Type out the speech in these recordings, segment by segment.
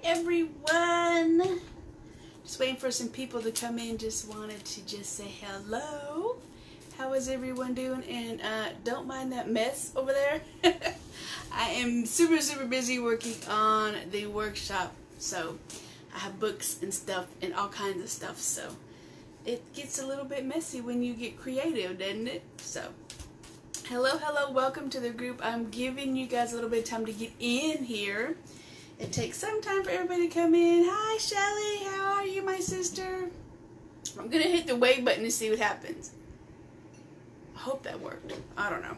everyone. Just waiting for some people to come in. Just wanted to just say hello. How is everyone doing? And don't mind that mess over there. I am super busy working on the workshop, so I have books and stuff and all kinds of stuff, so it gets a little bit messy when you get creative, doesn't it? So hello, welcome to the group. I'm giving you guys a little bit of time to get in here. It takes some time for everybody to come in. Hi Shelly, how are you, my sister? I'm gonna hit the wave button to see what happens. I hope that worked. I don't know.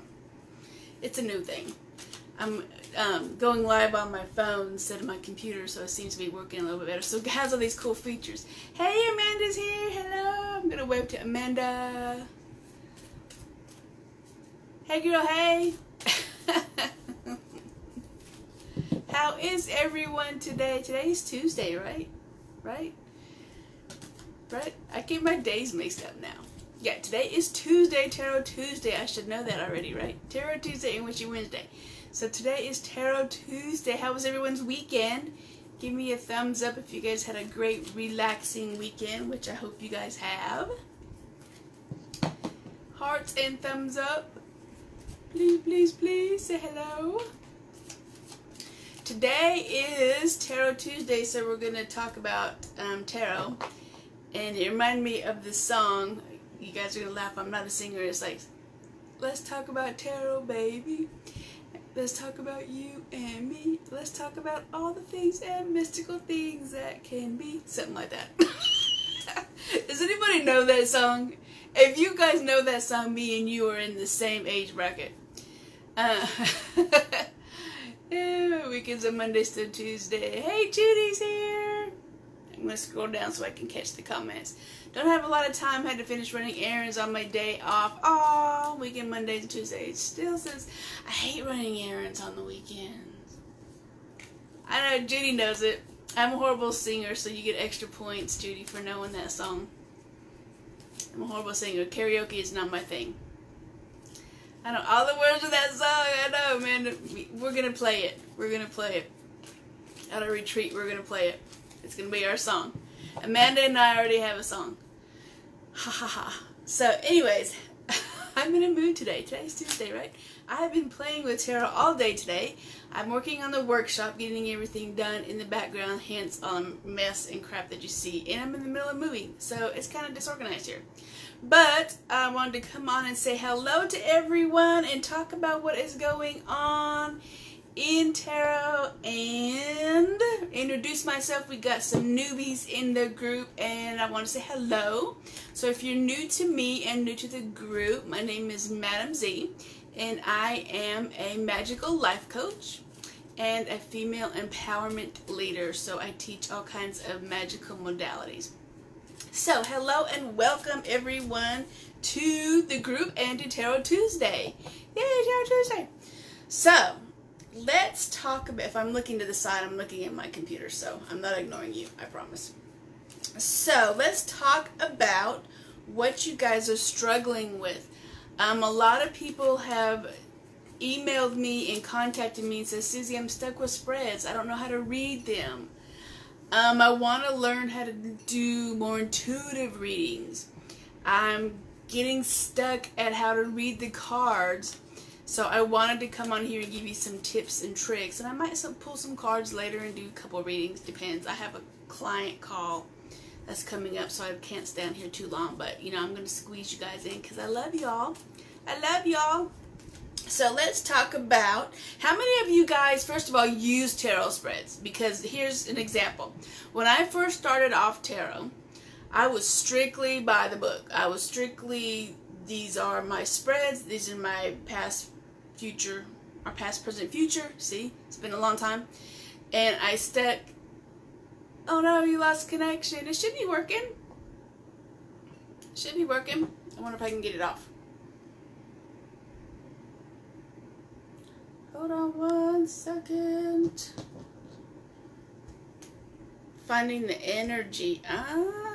It's a new thing. I'm going live on my phone instead of my computer, so it seems to be working a little bit better. So it has all these cool features. Hey, Amanda's here. Hello. I'm gonna wave to Amanda. Hey girl, hey. How is everyone today? Today's Tuesday, right? Right? I get my days mixed up now. Yeah, today is Tuesday, Tarot Tuesday. I should know that already, right? Tarot Tuesday and Witchy Wednesday. So today is Tarot Tuesday. How was everyone's weekend? Give me a thumbs up if you guys had a great, relaxing weekend, which I hope you guys have. Hearts and thumbs up. Please say hello. Today is Tarot Tuesday, so we're going to talk about tarot. And it reminded me of this song. You guys are going to laugh. I'm not a singer. It's like, let's talk about tarot, baby. Let's talk about you and me. Let's talk about all the things and mystical things that can be. Something like that. Does anybody know that song? If you guys know that song, me and you are in the same age bracket. Yeah, weekends are Mondays to Tuesday. Hey, Judy's here. I'm going to scroll down so I can catch the comments. Don't have a lot of time. Had to finish running errands on my day off. Oh, weekend Mondays and Tuesdays. Still says, I hate running errands on the weekends. I know, Judy knows it. I'm a horrible singer, so you get extra points, Judy, for knowing that song. I'm a horrible singer. Karaoke is not my thing. I know all the words of that song. I know, man. We're going to play it. We're going to play it. At a retreat, we're going to play it. It's going to be our song. Amanda and I already have a song. Ha ha ha. So anyways, I'm in a mood today. Today's Tuesday, right? I have been playing with tarot all day today. I'm working on the workshop, getting everything done in the background, hence all the mess and crap that you see. And I'm in the middle of moving, so it's kind of disorganized here. But I wanted to come on and say hello to everyone and talk about what is going on in tarot and introduce myself. We got some newbies in the group and I want to say hello. So if you're new to me and new to the group, my name is Madam Z and I am a magical life coach and a female empowerment leader. So I teach all kinds of magical modalities. So hello and welcome everyone to the group and to Tarot Tuesday. Yay, Tarot Tuesday. So let's talk about, if I'm looking to the side, I'm looking at my computer, so I'm not ignoring you, I promise. So let's talk about what you guys are struggling with. A lot of people have emailed me and contacted me and said, Susie, I'm stuck with spreads. I don't know how to read them. I want to learn how to do more intuitive readings. I'm getting stuck at how to read the cards. So I wanted to come on here and give you some tips and tricks. And I might pull some cards later and do a couple readings. Depends. I have a client call that's coming up, so I can't stay on here too long. But, you know, I'm going to squeeze you guys in because I love y'all. I love y'all. So let's talk about how many of you guys, first of all, use tarot spreads. Because here's an example. When I first started off tarot, I was strictly by the book. I was strictly, these are my spreads. These are my past, future, or past, present, future. See, it's been a long time. And I stuck, oh no, you lost connection. It should be working. It should be working. I wonder if I can get it off. Hold on 1 second. Finding the energy.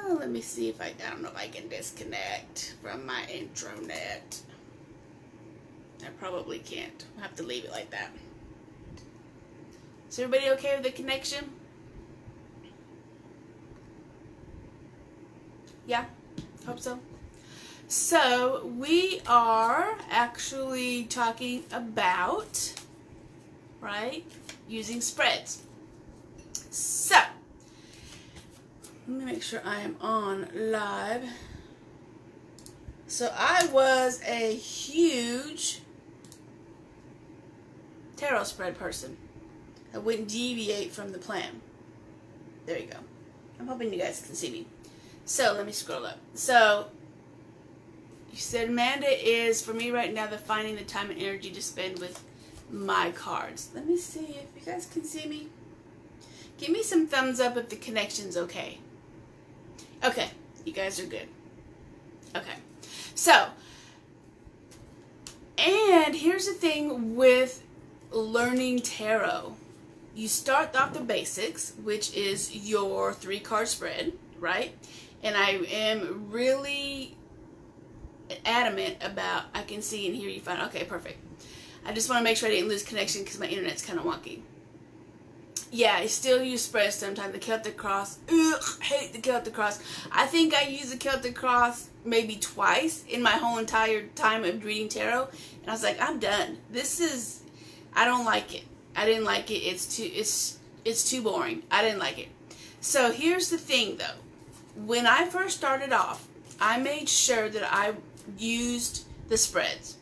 Let me see if I don't know if I can disconnect from my intranet. I probably can't. I'll have to leave it like that. Is everybody okay with the connection? Yeah, hope so. So we are actually talking about, right, using spreads. So let me make sure I am on live. So I was a huge tarot spread person. I wouldn't deviate from the plan. There you go. I'm hoping you guys can see me. So let me scroll up. So you said Amanda is, for me right now, the finding the time and energy to spend with my cards. Let me see if you guys can see me. Give me some thumbs up if the connection's okay. Okay, you guys are good. Okay. So, and here's the thing with learning tarot. You start off the basics, which is your 3-card spread, right? And I am really adamant about, I can see and hear you fine. Okay, perfect. I just want to make sure I didn't lose connection because my internet's kind of wonky. Yeah, I still use spreads sometimes. The Celtic Cross. Ugh, hate the Celtic Cross. I think I used the Celtic Cross maybe twice in my whole entire time of reading tarot. And I was like, I'm done. This is, I don't like it. I didn't like it. It's too boring. I didn't like it. So here's the thing though. When I first started off, I made sure that I used the spreads.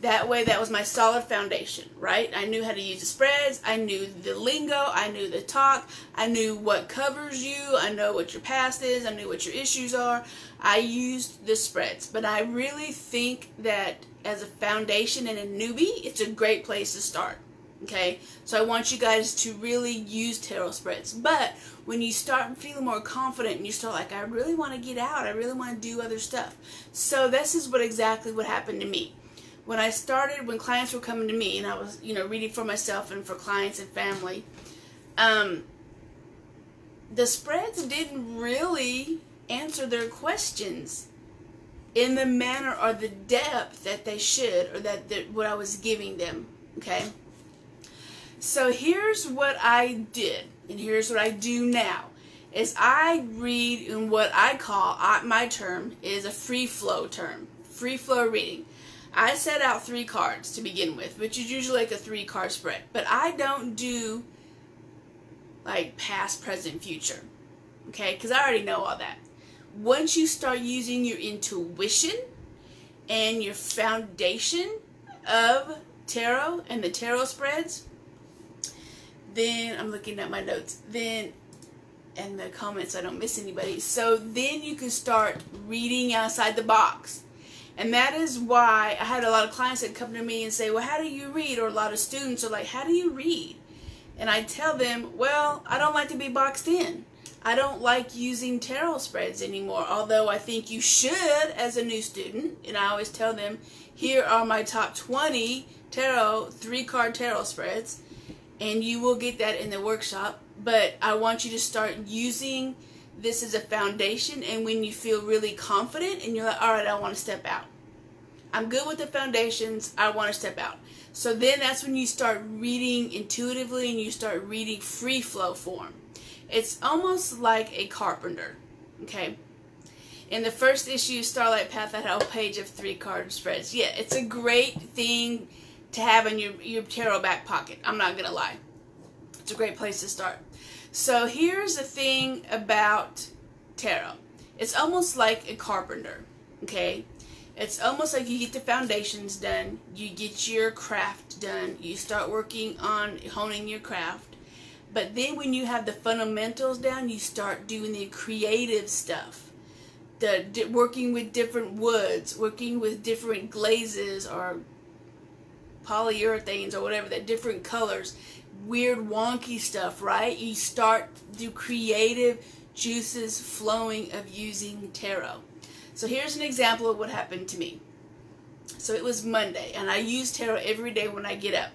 That way, that was my solid foundation, right? I knew how to use the spreads. I knew the lingo. I knew the talk. I knew what covers you. I know what your past is. I knew what your issues are. I used the spreads. But I really think that as a foundation and a newbie, it's a great place to start, okay? So I want you guys to really use tarot spreads. But when you start feeling more confident and you start like, I really want to get out. I really want to do other stuff. So this is exactly what happened to me. When I started, when clients were coming to me, and I was, reading for myself and for clients and family, the spreads didn't really answer their questions in the manner or the depth that they should, or that what I was giving them, okay? So here's what I did, and here's what I do now, is I read in what I call, my term is a free flow term, free flow reading. I set out 3 cards to begin with, which is usually like a 3-card spread. But I don't do like past, present, future. Okay? Because I already know all that. Once you start using your intuition and your foundation of tarot and the tarot spreads, then I'm looking at my notes. Then, and the comments so I don't miss anybody. So then you can start reading outside the box. And that is why I had a lot of clients that come to me and say, well, how do you read? Or a lot of students are like, how do you read? And I tell them, well, I don't like to be boxed in. I don't like using tarot spreads anymore, although I think you should as a new student. And I always tell them, here are my top 20 tarot, 3-card tarot spreads. And you will get that in the workshop. But I want you to start using this as a foundation, and when you feel really confident and you're like, all right, I want to step out. I'm good with the foundations. I want to step out. So then that's when you start reading intuitively and you start reading free flow form. It's almost like a carpenter, okay? In the first issue, Starlight Path, I had a whole page of 3-card spreads. Yeah, it's a great thing to have in your tarot back pocket. I'm not going to lie. It's a great place to start. So here's the thing about tarot. It's almost like a carpenter, okay? It's almost like you get the foundations done, you get your craft done, you start working on honing your craft. But then when you have the fundamentals down, you start doing the creative stuff. Working with different woods, working with different glazes or polyurethanes or whatever, that different colors. Weird wonky stuff, right? You start the creative juices flowing of using tarot. So here's an example of what happened to me. So it was Monday, and I use tarot every day when I get up.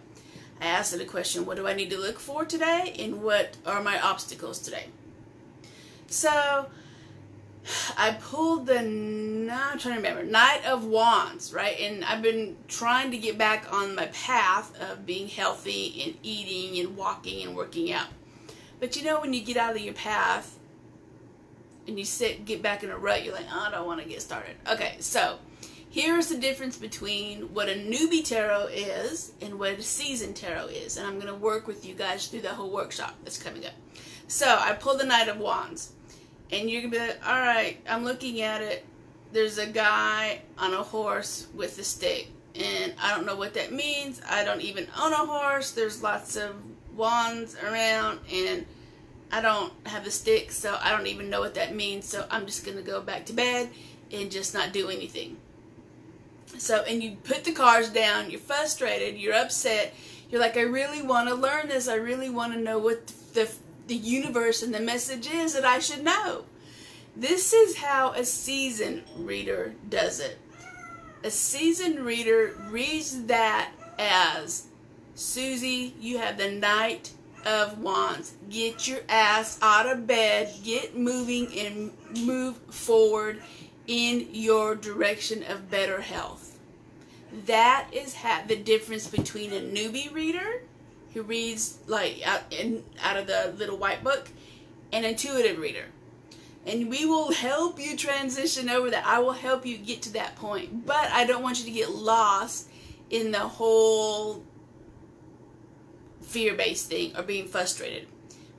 I asked it a question, what do I need to look for today, and what are my obstacles today? So I pulled the, I'm trying to remember, Knight of Wands, right? And I've been trying to get back on my path of being healthy and eating and walking and working out. But you know, when you get out of your path, and you get back in a rut, you're like, oh, I don't want to get started. Okay, so here's the difference between what a newbie tarot is and what a seasoned tarot is. And I'm going to work with you guys through the whole workshop that's coming up. So I pull the Knight of Wands. And you're going to be like, all right, I'm looking at it. There's a guy on a horse with a stick. And I don't know what that means. I don't even own a horse. There's lots of wands around. And I don't have a stick, so I don't even know what that means. So I'm just going to go back to bed and just not do anything. So, and you put the cards down, you're frustrated, you're upset, you're like, I really want to learn this, I really want to know what the universe and the message is that I should know. This is how a seasoned reader does it. A seasoned reader reads that as, Susie, you have the Knight of Wands. Get your ass out of bed, get moving, and move forward in your direction of better health. That is the difference between a newbie reader who reads like out of the little white book and an intuitive reader. And we will help you transition over that. I will help you get to that point. But I don't want you to get lost in the whole fear-based thing or being frustrated.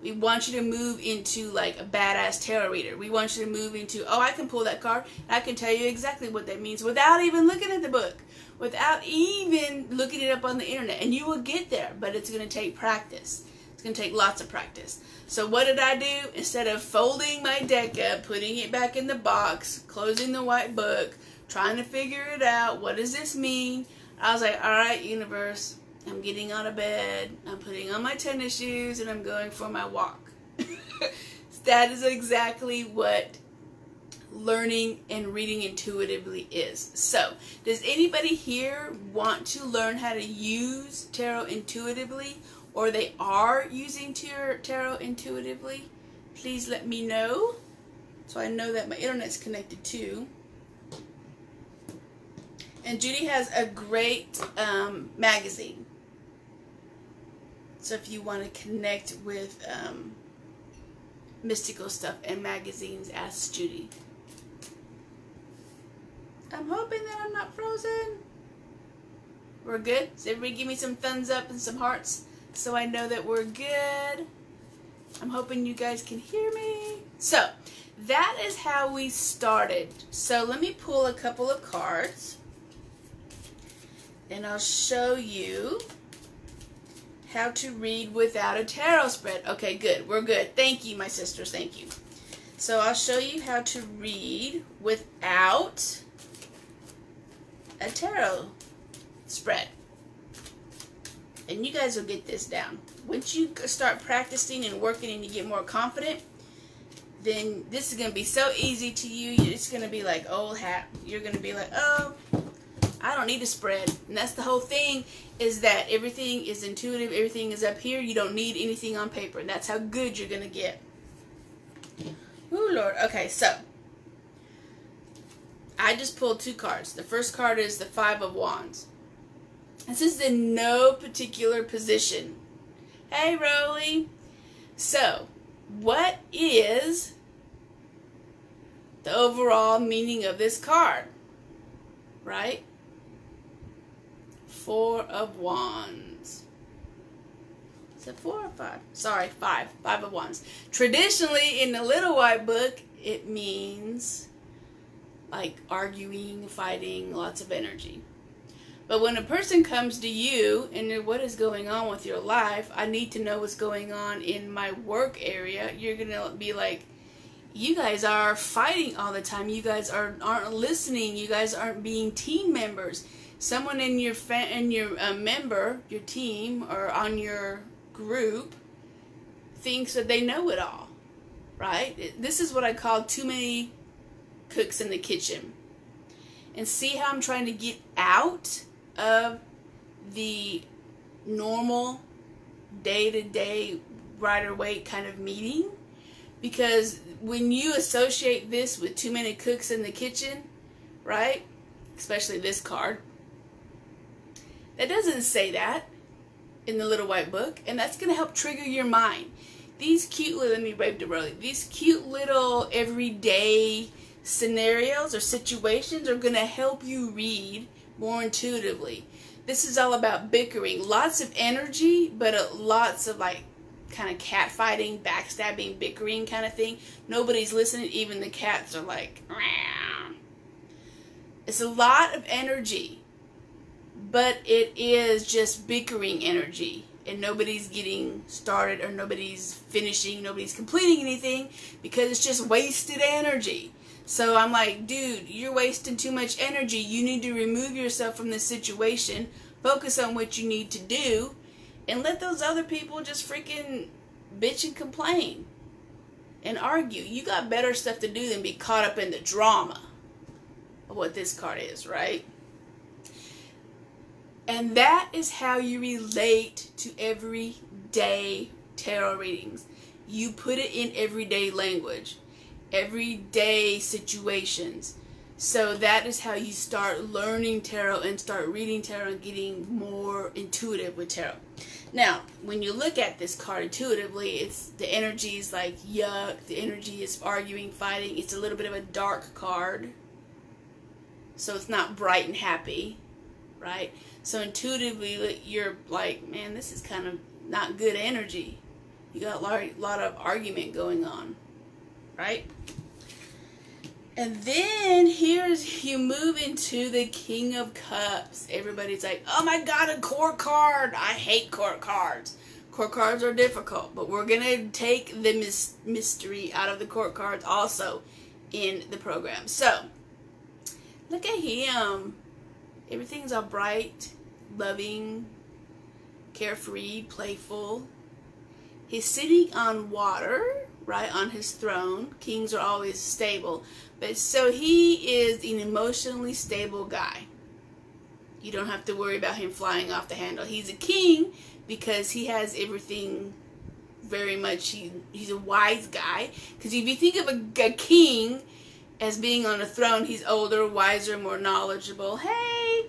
We want you to move into like a badass tarot reader. We want you to move into, oh, I can pull that card and I can tell you exactly what that means without even looking at the book, without even looking it up on the internet. And you will get there, but it's going to take practice. It's going to take lots of practice. So what did I do? Instead of folding my deck up, putting it back in the box, closing the white book, trying to figure it out, what does this mean? I was like, all right, universe, I'm getting out of bed, I'm putting on my tennis shoes, and I'm going for my walk. That is exactly what learning and reading intuitively is. So, does anybody here want to learn how to use tarot intuitively, or they are using tarot intuitively? Please let me know, so I know that my internet's connected too. And Judy has a great magazine. So if you want to connect with mystical stuff and magazines, ask Judy. I'm hoping that I'm not frozen. We're good? So everybody give me some thumbs up and some hearts so I know that we're good. I'm hoping you guys can hear me. So that is how we started. So let me pull a couple of cards and I'll show you how to read without a tarot spread. Okay, good. We're good. Thank you, my sisters. Thank you. So I'll show you how to read without a tarot spread. And you guys will get this down. Once you start practicing and working and you get more confident, then this is going to be so easy to you. It's going to be like old hat. You're going to be like, oh, I don't need a spread. And that's the whole thing, is that everything is intuitive. Everything is up here. You don't need anything on paper. And that's how good you're going to get. Ooh, Lord. Okay, so I just pulled two cards. The first card is the Five of Wands. This is in no particular position. Hey, Rolly. So, what is the overall meaning of this card? Right? Four of Wands. Is it 4 or 5? Sorry, 5. 5 of Wands. Traditionally, in the Little White Book, it means like arguing, fighting, lots of energy. But when a person comes to you and what is going on with your life, I need to know what's going on in my work area, you're going to be like, you guys are fighting all the time. You guys aren't listening. You guys aren't being team members. Someone in your member, your team, or on your group thinks that they know it all, right? This is what I call too many cooks in the kitchen. And see how I'm trying to get out of the normal day-to-day Rider-Waite kind of meeting? Because when you associate this with too many cooks in the kitchen, right? Especially this card. That doesn't say that in the Little White Book. And that's going to help trigger your mind. these cute little, let me wave to Burley, these cute little everyday scenarios or situations are going to help you read more intuitively. This is all about bickering. Lots of energy, but lots of like kind of cat fighting, backstabbing, bickering kind of thing. Nobody's listening. Even the cats are like, meow. It's a lot of energy, but it is just bickering energy. And nobody's getting started, or nobody's finishing, nobody's completing anything, because it's just wasted energy. So I'm like, dude, you're wasting too much energy. You need to remove yourself from this situation, focus on what you need to do, and let those other people just freaking bitch and complain and argue. You got better stuff to do than be caught up in the drama of what this card is, right? And that is how you relate to everyday tarot readings. You put it in everyday language, everyday situations. So that is how you start learning tarot and start reading tarot and getting more intuitive with tarot. Now, when you look at this card intuitively, it's the energy is like yuck. The energy is arguing, fighting. It's a little bit of a dark card. So it's not bright and happy, right? So intuitively, you're like, man, this is kind of not good energy. You got a lot of argument going on, right? And then here's, you move into the King of Cups. Everybody's like, oh my God, a court card. I hate court cards. Court cards are difficult, but we're going to take the mystery out of the court cards also in the program. So, look at him. Everything's all bright, loving, carefree, playful. He's sitting on water, right, on his throne. Kings are always stable. But so he is an emotionally stable guy. You don't have to worry about him flying off the handle. He's a king because he has everything very much. He's a wise guy. Because if you think of a king as being on a throne, he's older, wiser, more knowledgeable. Hey!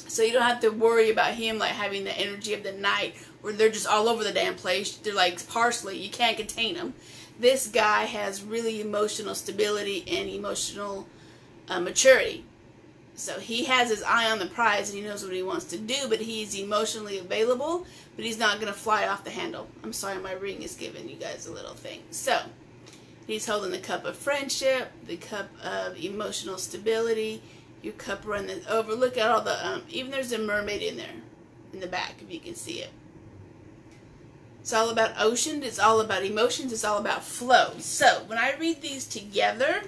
So you don't have to worry about him like having the energy of the night where they're just all over the damn place. They're like parsley. You can't contain them. This guy has really emotional stability and emotional maturity. So he has his eye on the prize and he knows what he wants to do, but he's emotionally available, but he's not going to fly off the handle. I'm sorry, my ring is giving you guys a little thing. So he's holding the cup of friendship, the cup of emotional stability. Your cup running over. Look at all the, even there's a mermaid in there, in the back, if you can see it. It's all about ocean. It's all about emotions. It's all about flow. So, when I read these together,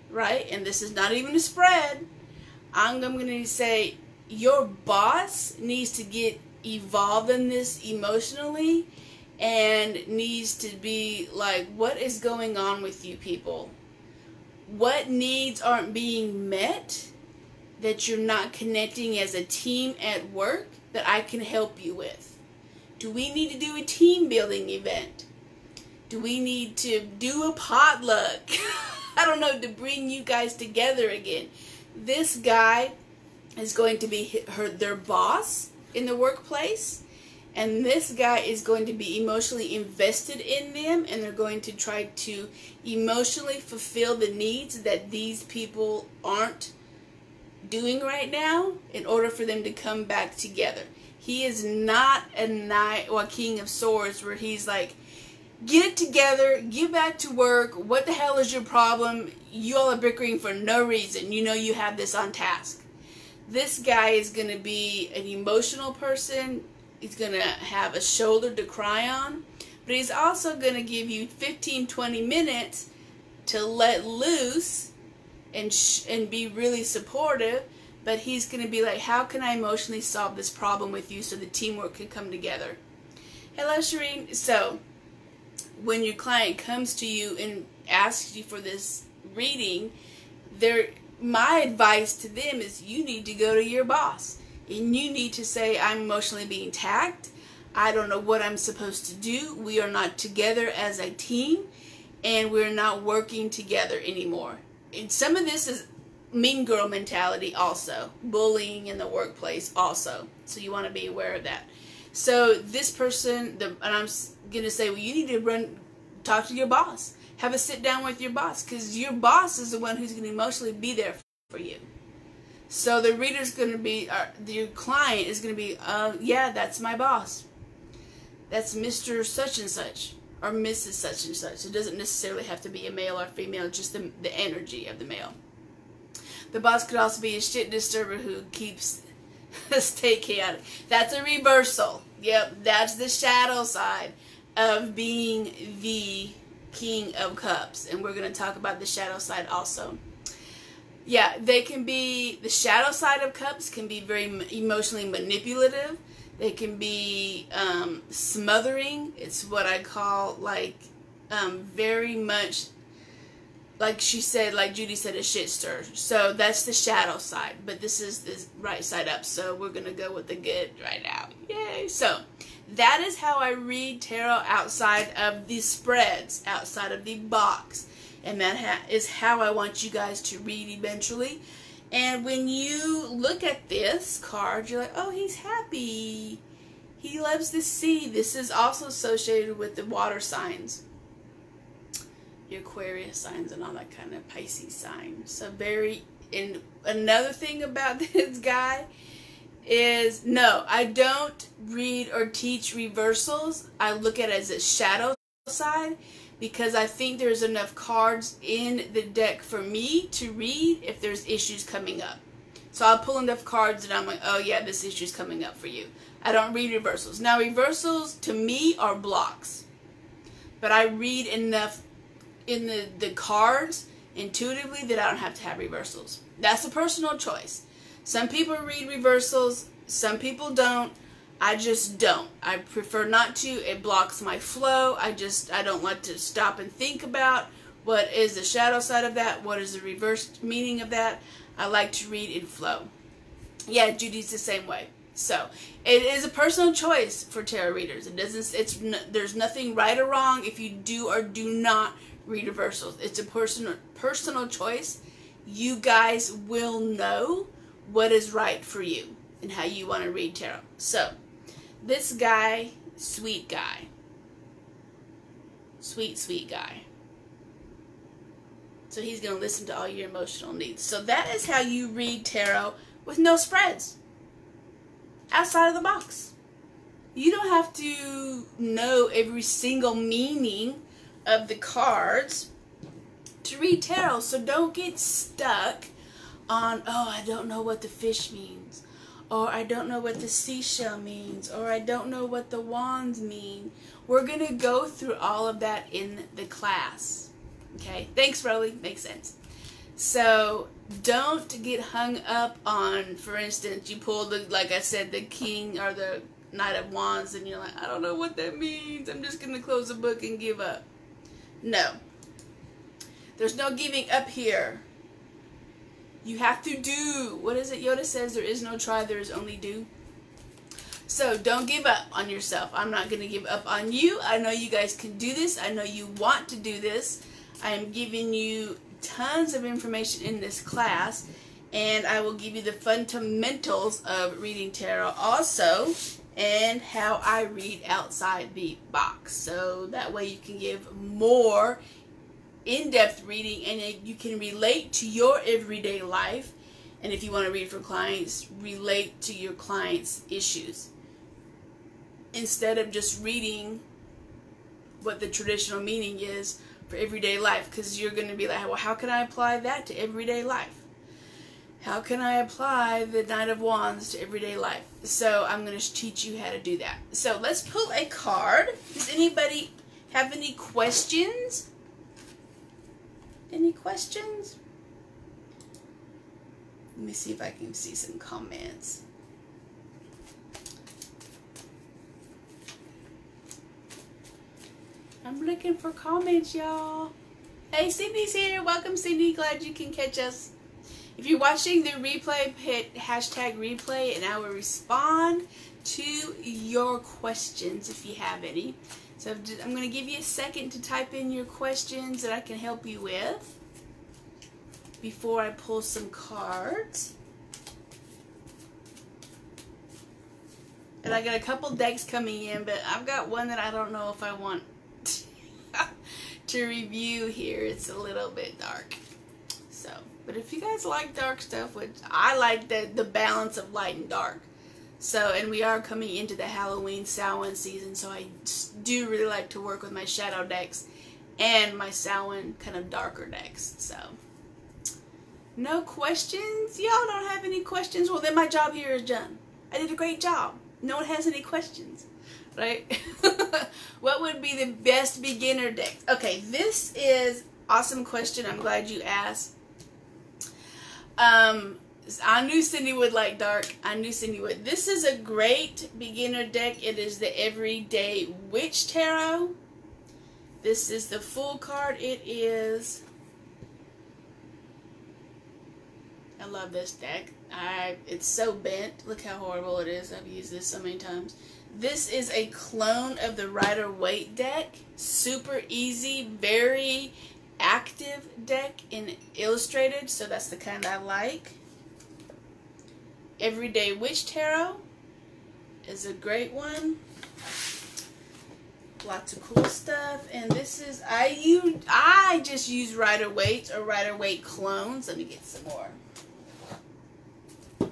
right, and this is not even a spread, I'm going to say, your boss needs to get involved in this emotionally and needs to be like, what is going on with you people? What needs aren't being met that you're not connecting as a team at work that I can help you with? Do we need to do a team building event? Do we need to do a potluck? I don't know, to bring you guys together again. This guy is going to be their boss in the workplace. And this guy is going to be emotionally invested in them, and they're going to try to emotionally fulfill the needs that these people aren't doing right now in order for them to come back together. He is not a knight or a King of Swords where he's like, get it together, get back to work, what the hell is your problem? You all are bickering for no reason. You know you have this on task. This guy is going to be an emotional person. He's going to have a shoulder to cry on, but he's also going to give you 15-20 minutes to let loose and be really supportive, but he's going to be like, how can I emotionally solve this problem with you so the teamwork can come together? Hello, Shireen. So, when your client comes to you and asks you for this reading, my advice to them is you need to go to your boss. And you need to say, I'm emotionally being attacked. I don't know what I'm supposed to do. We are not together as a team. And we're not working together anymore. And some of this is mean girl mentality also. Bullying in the workplace also. So you want to be aware of that. So this person, and I'm going to say, well, you need to talk to your boss. Have a sit down with your boss, because your boss is the one who's going to emotionally be there for you. So the reader's going to be, your client is going to be, yeah, that's my boss. That's Mr. Such and Such, or Mrs. Such and Such. It doesn't necessarily have to be a male or female, just the energy of the male. The boss could also be a shit disturber who keeps the state chaotic. That's a reversal. Yep, that's the shadow side of being the King of Cups. And we're going to talk about the shadow side also. Yeah, they can be, the shadow side of cups can be very emotionally manipulative. They can be smothering. It's what I call, like, very much, like she said, like Judy said, a shit stir. So that's the shadow side. But this is the right side up. So we're going to go with the good right now. Yay. So that is how I read tarot outside of the spreads, outside of the box. And that is how I want you guys to read eventually. And when you look at this card, you're like, oh, he's happy. He loves the sea. This is also associated with the water signs. Your Aquarius signs and all that kind of Pisces signs. So and another thing about this guy is, no, I don't read or teach reversals. I look at it as a shadow side, because I think there's enough cards in the deck for me to read if there's issues coming up. So I'll pull enough cards and I'm like, oh yeah, this issue's coming up for you. I don't read reversals. Now reversals to me are blocks. But I read enough in the cards intuitively that I don't have to have reversals. That's a personal choice. Some people read reversals, some people don't. I just don't. I prefer not to. It blocks my flow. I don't like to stop and think about what is the shadow side of that, what is the reverse meaning of that. I like to read in flow. Yeah, Judy's the same way. So it is a personal choice for tarot readers. There's nothing right or wrong if you do or do not read reversals. It's a personal choice. You guys will know what is right for you and how you want to read tarot. So this guy, sweet guy. Sweet, sweet guy. So he's going to listen to all your emotional needs. So that is how you read tarot with no spreads. Outside of the box. You don't have to know every single meaning of the cards to read tarot. So don't get stuck on, oh, I don't know what the fish means. Or I don't know what the seashell means. Or I don't know what the wands mean. We're going to go through all of that in the class. Okay? Thanks, Rolly. Makes sense. So don't get hung up on, for instance, you pull the, like I said, the king or the knight of wands and you're like, I don't know what that means. I'm just going to close the book and give up. No. There's no giving up here. You have to do. What is it? Yoda says there is no try, there is only do. So don't give up on yourself. I'm not going to give up on you. I know you guys can do this. I know you want to do this. I am giving you tons of information in this class. And I will give you the fundamentals of reading tarot also. And how I read outside the box. So that way you can give more in-depth reading and you can relate to your everyday life. And if you want to read for clients, relate to your clients' issues instead of just reading what the traditional meaning is for everyday life, because you're going to be like, well, how can I apply that to everyday life? How can I apply the Knight of Wands to everyday life? So I'm going to teach you how to do that. So let's pull a card. Does anybody have any questions? Any questions? Let me see if I can see some comments. I'm looking for comments, y'all. Hey, Sydney's here. Welcome, Sydney. Glad you can catch us. If you're watching the replay, hit hashtag replay and I will respond to your questions if you have any. So I'm going to give you a second to type in your questions that I can help you with before I pull some cards. And But I got a couple decks coming in, but I've got one that I don't know if I want to review here. It's a little bit dark. So, but if you guys like dark stuff, which I like the balance of light and dark. So, and we are coming into the Halloween Samhain season, so I do really like to work with my shadow decks and my Samhain kind of darker decks. So, no questions? Y'all don't have any questions? Well, then my job here is done. I did a great job. No one has any questions, right? What would be the best beginner deck? Okay, this is awesome question. I'm glad you asked. I knew Cindy would like dark. I knew Cindy would. This is a great beginner deck. It is the Everyday Witch Tarot. This is the full card. It is... I love this deck. It's so bent. Look how horrible it is. I've used this so many times. This is a clone of the Rider-Waite deck. Super easy, very active deck in illustrated, so that's the kind I like. Everyday Witch Tarot is a great one. Lots of cool stuff. And this is, I just use Rider-Waite or Rider-Waite clones. Let me get some more.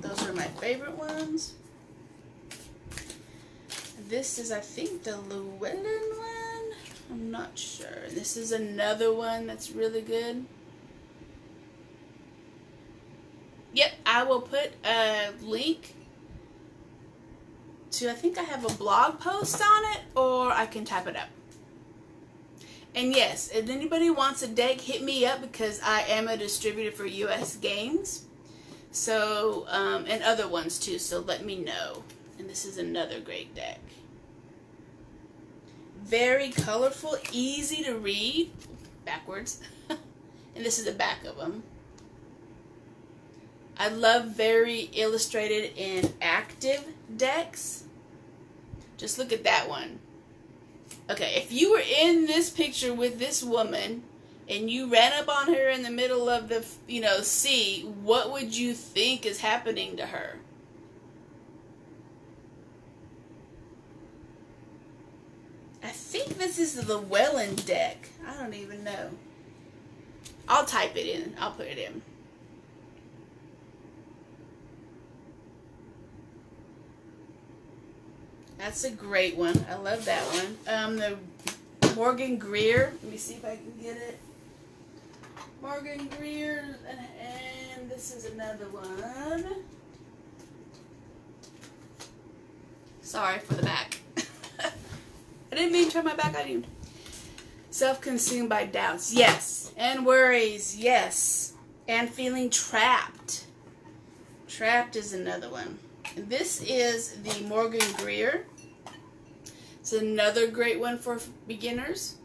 Those are my favorite ones. This is, I think, the Llewellyn one. I'm not sure. This is another one that's really good. Yep, I will put a link to, I think I have a blog post on it, or I can type it up. And yes, if anybody wants a deck, hit me up, because I am a distributor for US Games. So, and other ones too, so let me know. And this is another great deck. Very colorful, easy to read. Backwards. And this is the back of them. I love very illustrated and active decks. Just look at that one. Okay, if you were in this picture with this woman and you ran up on her in the middle of the, sea, what would you think is happening to her? I think this is the Llewellyn deck. I don't even know. I'll type it in. I'll put it in. That's a great one. I love that one. The Morgan Greer. Let me see if I can get it. Morgan Greer. And this is another one. Sorry for the back. I didn't mean to turn my back on you. Self-consumed by doubts. Yes. And worries. Yes. And feeling trapped. Trapped is another one. And this is the Morgan Greer. It's another great one for beginners.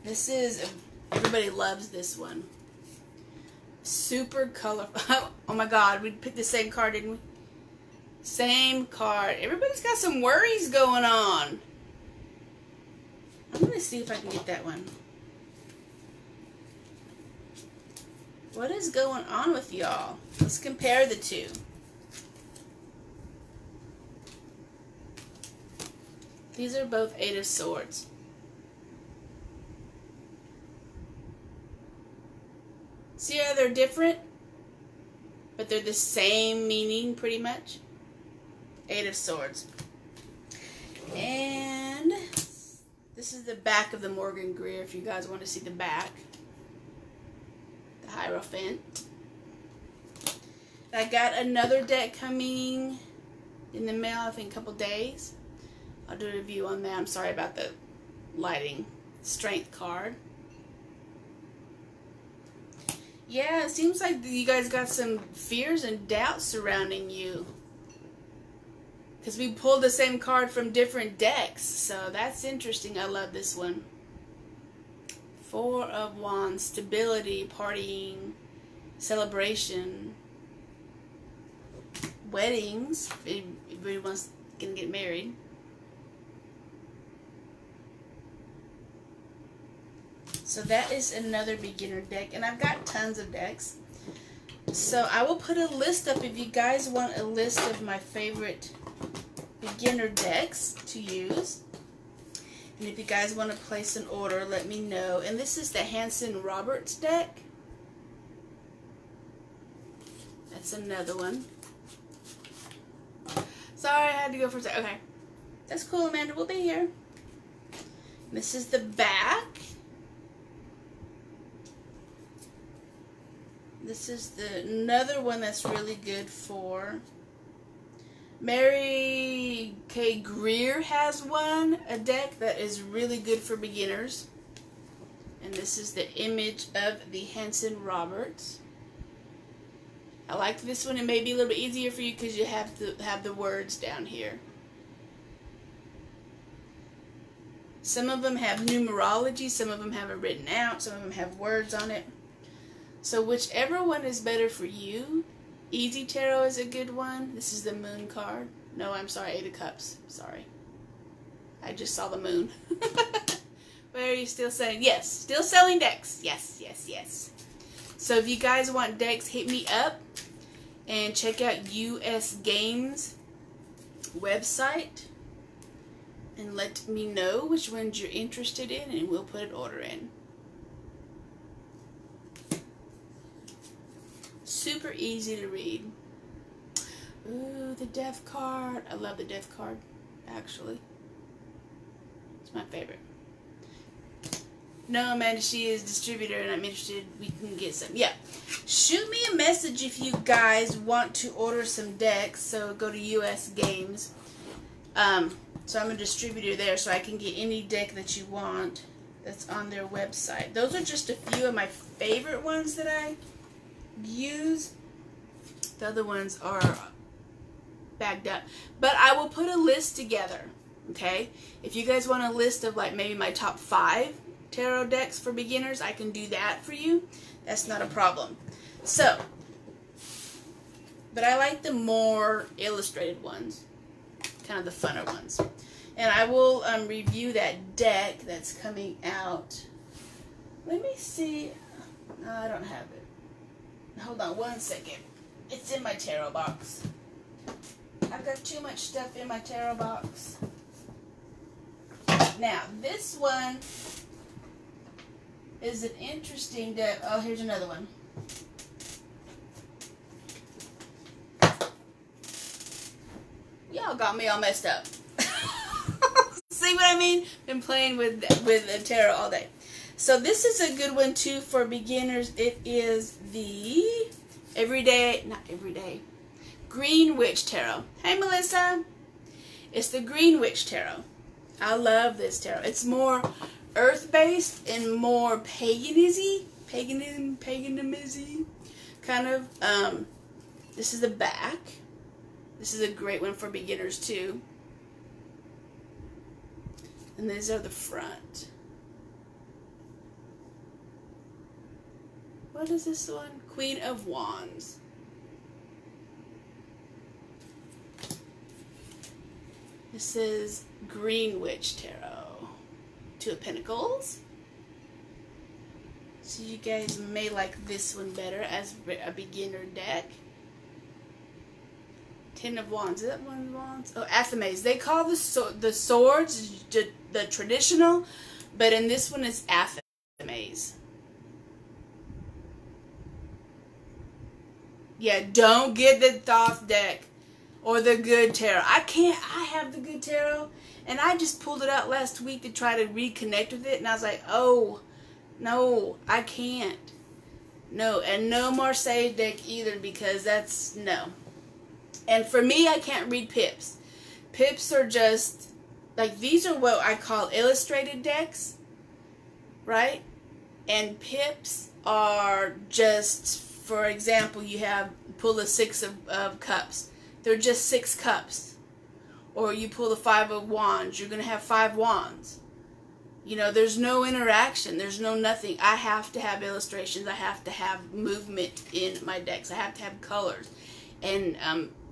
This is, everybody loves this one. Super colorful. Oh my God, we picked the same card, didn't we? Same card. Everybody's got some worries going on. I'm going to see if I can get that one. What is going on with y'all? Let's compare the two. These are both 8 of Swords. See how they're different? But they're the same meaning pretty much. 8 of Swords. And this is the back of the Morgan Greer if you guys want to see the back. The Hierophant. I got another deck coming in the mail, I think a couple days. I'll do a review on that. I'm sorry about the lighting. Strength card. Yeah, it seems like you guys got some fears and doubts surrounding you. Because we pulled the same card from different decks. So that's interesting. I love this one. 4 of Wands. Stability, partying, celebration, weddings. If everyone's going to get married. So that is another beginner deck. And I've got tons of decks. So I will put a list up if you guys want a list of my favorite beginner decks to use. And if you guys want to place an order, let me know. And this is the Hanson Roberts deck. That's another one. Sorry, I had to go for a second. Okay. That's cool, Amanda. We'll be here. This is the back. This is another one that's really good for. Mary K. Greer has one, a deck that is really good for beginners. And this is the image of the Hanson Roberts. I like this one. It may be a little bit easier for you because you have to have the words down here. Some of them have numerology, some of them have it written out, some of them have words on it. So whichever one is better for you. Easy Tarot is a good one. This is the Moon card. No, I'm sorry, Eight of Cups. Sorry. I just saw the Moon. Where are you still saying? Yes, still selling decks. Yes, yes, yes. So if you guys want decks, hit me up and check out US Games website and let me know which ones you're interested in and we'll put an order in. Super easy to read. Ooh, the Death card. I love the Death card, actually. It's my favorite. No, Amanda, she is distributor and I'm interested. We can get some. Yeah. Shoot me a message if you guys want to order some decks. So go to US Games. So I'm a distributor there, so I can get any deck that you want that's on their website. Those are just a few of my favorite ones that I use. The other ones are bagged up. But I will put a list together, okay? If you guys want a list of like maybe my top 5 tarot decks for beginners, I can do that for you. That's not a problem. So, but I like the more illustrated ones, kind of the funner ones. And I will review that deck that's coming out. Let me see. No, I don't have it. Hold on one second. It's in my tarot box. I've got too much stuff in my tarot box. Now, this one is an interesting deck. Oh, here's another one. Y'all got me all messed up. See what I mean? Been playing with the tarot all day. So this is a good one too for beginners. It is the Green Witch Tarot. Hey Melissa. It's the Green Witch Tarot. I love this tarot. It's more earth-based and more paganism kind of. This is the back. This is a great one for beginners too. And these are the front. What is this one? Queen of Wands. This is Green Witch Tarot. Two of Pentacles. So you guys may like this one better as a beginner deck. Ten of Wands. Is that one of Wands? Oh, Athames. They call the swords the traditional, but in this one it's Athames. Yeah, don't get the Thoth deck or the Good Tarot. I have the Good Tarot, and I just pulled it out last week to try to reconnect with it, and I was like, oh, no, I can't. No, and no Marseille deck either, because that's, no. And for me, I can't read pips. Pips are just, like, these are what I call illustrated decks, right? And pips are just, for example, you pull the 6 of cups. They're just 6 cups. Or you pull the 5 of wands. You're going to have 5 wands. You know, there's no interaction. There's no nothing. I have to have illustrations. I have to have movement in my decks. I have to have colors and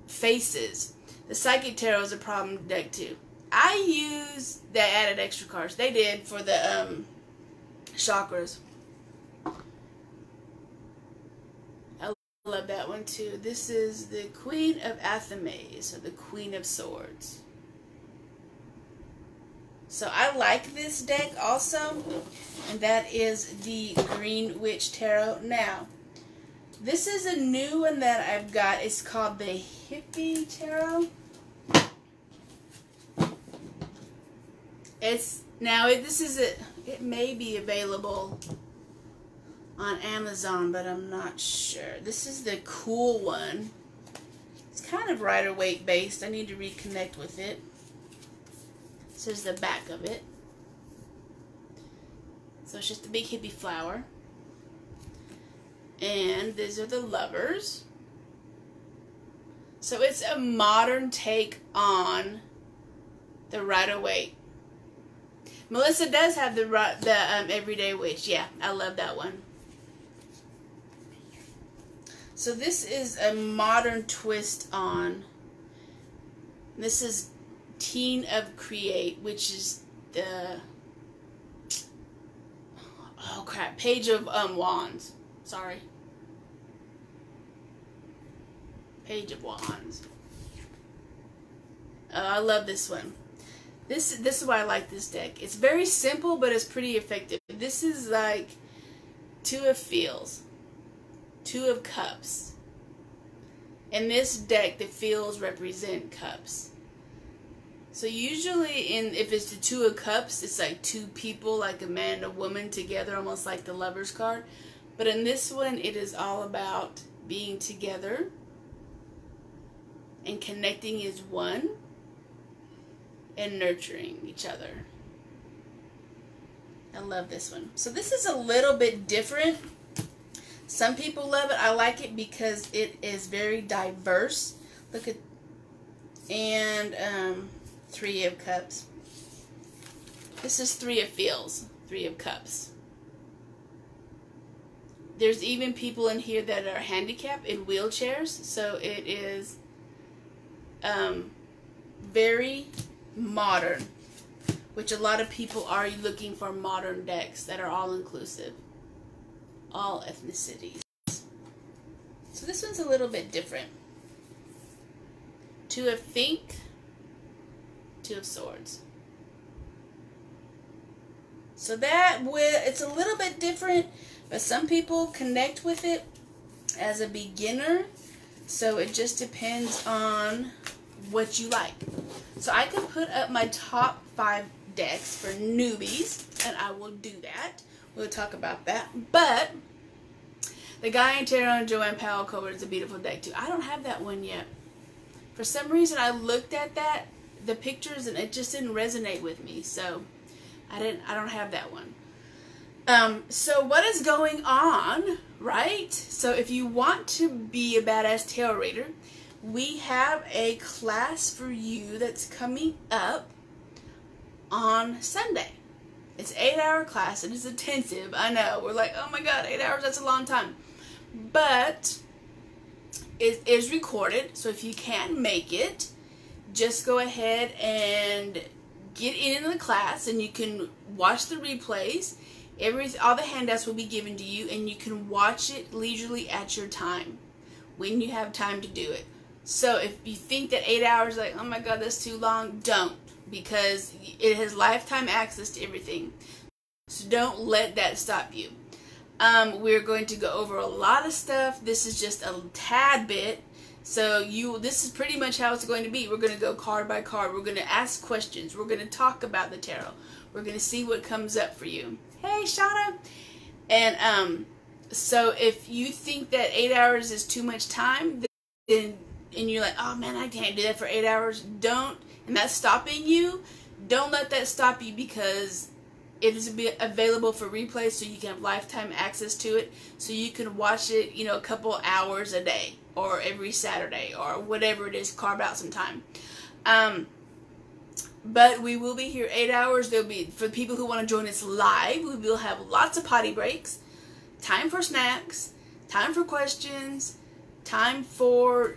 faces. The Psychic Tarot is a problem deck too. I use, they added extra cards. They did for the chakras. I love love that one too. This is the Queen of Athames, or the Queen of Swords. So I like this deck also, and that is the Green Witch Tarot. Now, this is a new one that I've got. It's called the Hippie Tarot. It may be available on Amazon, but I'm not sure. This is the cool one. It's kind of Rider-Waite based. I need to reconnect with it. This is the back of it. So it's just a big hippie flower. And these are the lovers. So it's a modern take on the Rider-Waite. Melissa does have the Everyday Witch. Yeah, I love that one. So this is a modern twist on. This is Teen of Create, which is the Page of Wands. Sorry. Page of Wands. Oh, I love this one. This is why I like this deck. It's very simple, but it's pretty effective. This is like Two of Fields, Two of Cups. In this deck, the fields represent cups. So usually, if it's the Two of Cups, it's like two people, like a man and a woman together, almost like the Lover's card. But in this one, it is all about being together and connecting as one and nurturing each other. I love this one. So this is a little bit different. Some people love it. I like it because it is very diverse. Look at, and Three of Cups. This is Three of Fields, Three of Cups. There's even people in here that are handicapped in wheelchairs, so it is very modern, which a lot of people are looking for modern decks that are all inclusive, all ethnicities. So this one's a little bit different. Two of Think, Two of Swords. So it's a little bit different, but some people connect with it as a beginner. So it just depends on what you like. So I can put up my top 5 decks for newbies, and I will do that. We'll talk about that. But the Guy Tarot and Joanne Powell covered is a beautiful deck too. I don't have that one yet. For some reason, I looked at the pictures, and it just didn't resonate with me. So I don't have that one. So what is going on, right? So if you want to be a badass tarot reader, we have a class for you that's coming up on Sunday. It's an 8-hour class. It is intensive. I know. We're like, oh my God, 8 hours, that's a long time. But it is recorded, so if you can make it, just go ahead and get in the class, and you can watch the replays. All the handouts will be given to you, and you can watch it leisurely at your time, when you have time to do it. So if you think that 8 hours, like, oh my God, that's too long, don't, because it has lifetime access to everything. So don't let that stop you. We're going to go over a lot of stuff. This is just a tad bit. So this is pretty much how it's going to be. We're going to go card by card. We're going to ask questions. We're going to talk about the tarot. We're going to see what comes up for you. Hey, Shauna. And so if you think that 8 hours is too much time, then and you're like, oh man, I can't do that for 8 hours, don't, and that's stopping you, don't let that stop you, because it is available for replay, so you can have lifetime access to it, so you can watch it, a couple hours a day, or every Saturday, or whatever it is, carve out some time. But we will be here 8 hours. There'll be, for people who want to join us live, we will have lots of potty breaks, time for snacks, time for questions, time for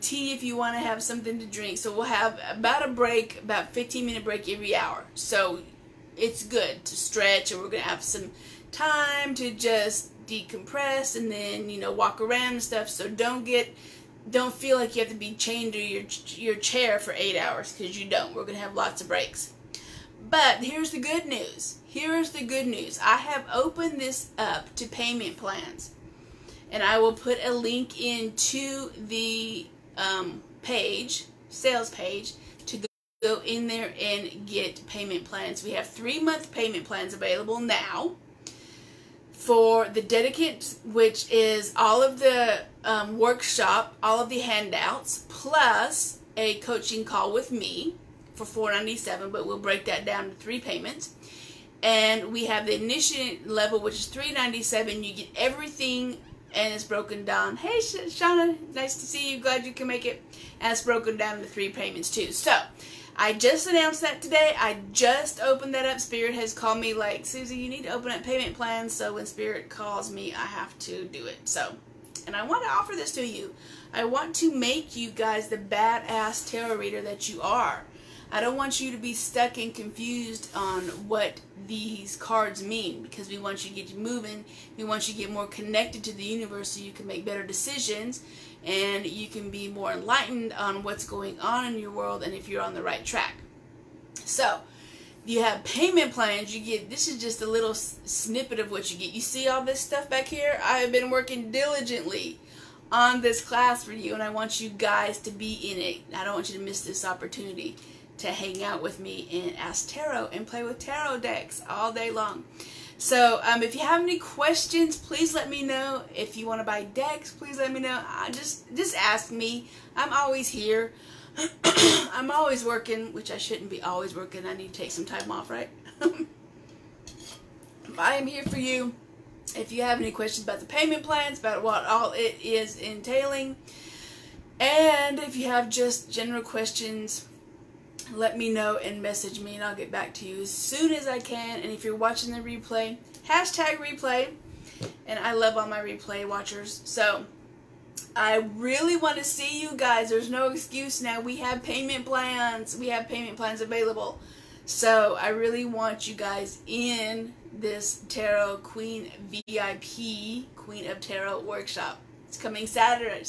tea if you want to have something to drink. So we'll have about 15-minute break every hour. So it's good to stretch, and we're going to have some time to just decompress and then, you know, walk around and stuff. So don't feel like you have to be chained to your chair for 8 hours, because you don't. We're going to have lots of breaks. But here's the good news. Here's the good news. I have opened this up to payment plans. And I will put a link into the sales page, to go in there and get payment plans. We have 3-month payment plans available now for the Dedicant, which is all of the workshop, all of the handouts, plus a coaching call with me for $497, but we'll break that down to 3 payments. And we have the initiate level, which is $397. You get everything, and it's broken down. Hey, Shauna, nice to see you. Glad you can make it. And it's broken down into 3 payments too. So I just announced that today. I just opened that up. Spirit has called me like, Susie, you need to open up payment plans. So when Spirit calls me, I have to do it. So, and I want to offer this to you. I want to make you guys the badass tarot reader that you are. I don't want you to be stuck and confused on what these cards mean, because we want you to get you moving. We want you to get more connected to the universe so you can make better decisions and you can be more enlightened on what's going on in your world and if you're on the right track. So, you have payment plans. You get, this is just a little snippet of what you get. You see all this stuff back here? I have been working diligently on this class for you, and I want you guys to be in it. I don't want you to miss this opportunity to hang out with me and ask tarot and play with tarot decks all day long. So if you have any questions, please let me know. If you want to buy decks, please let me know. Just ask me. I'm always here. I'm always working, which I shouldn't be always working. I need to take some time off, right? I am here for you. If you have any questions about the payment plans, about what all it is entailing, and if you have just general questions, let me know and message me, and I'll get back to you as soon as I can. And if you're watching the replay, hashtag replay. And I love all my replay watchers. So I really want to see you guys. There's no excuse now. We have payment plans. We have payment plans available. So I really want you guys in this Tarot Queen VIP, Queen of Tarot workshop. It's coming Sunday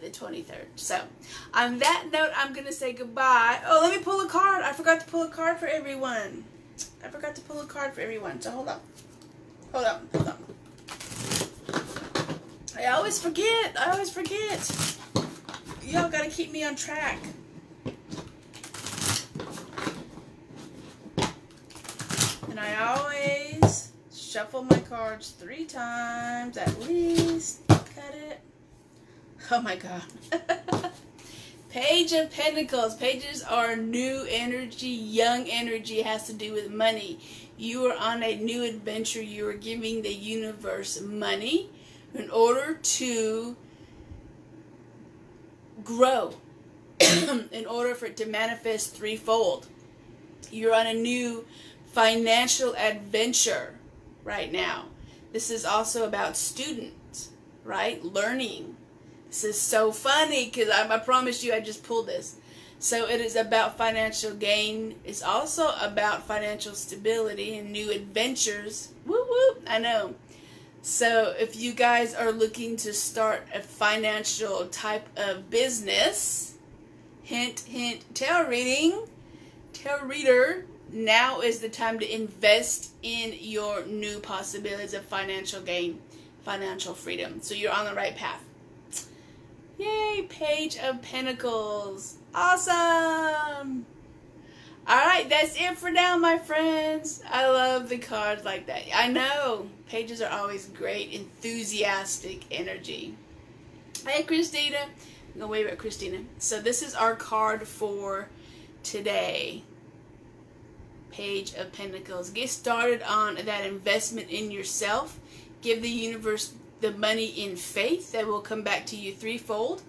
the 23rd. So, on that note, I'm going to say goodbye. Oh, let me pull a card. I forgot to pull a card for everyone. So, hold on. I always forget. Y'all got to keep me on track. And I always shuffle my cards 3 times at least. Got it? Oh my God. Page of Pentacles. Pages are new energy, young energy. It has to do with money. You are on a new adventure. You are giving the universe money in order to grow, in order for it to manifest threefold. You're on a new financial adventure right now. This is also about students, right? Learning. This is so funny because I promise you I just pulled this. So it is about financial gain. It's also about financial stability and new adventures. Whoop whoop, I know. So if you guys are looking to start a financial type of business, hint, hint, tarot reader, now is the time to invest in your new possibilities of financial gain, financial freedom. So you're on the right path. Yay, Page of Pentacles. Awesome. Alright, that's it for now, my friends. I love the cards like that. I know. Pages are always great, enthusiastic energy. Hey, Christina. I'm going to wave at Christina. So this is our card for today. Page of Pentacles. Get started on that investment in yourself. Give the universe the money in faith that will come back to you threefold.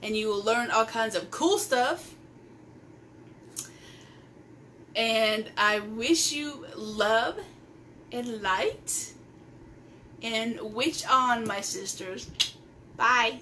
And you will learn all kinds of cool stuff. And I wish you love and light. And witch on, my sisters. Bye.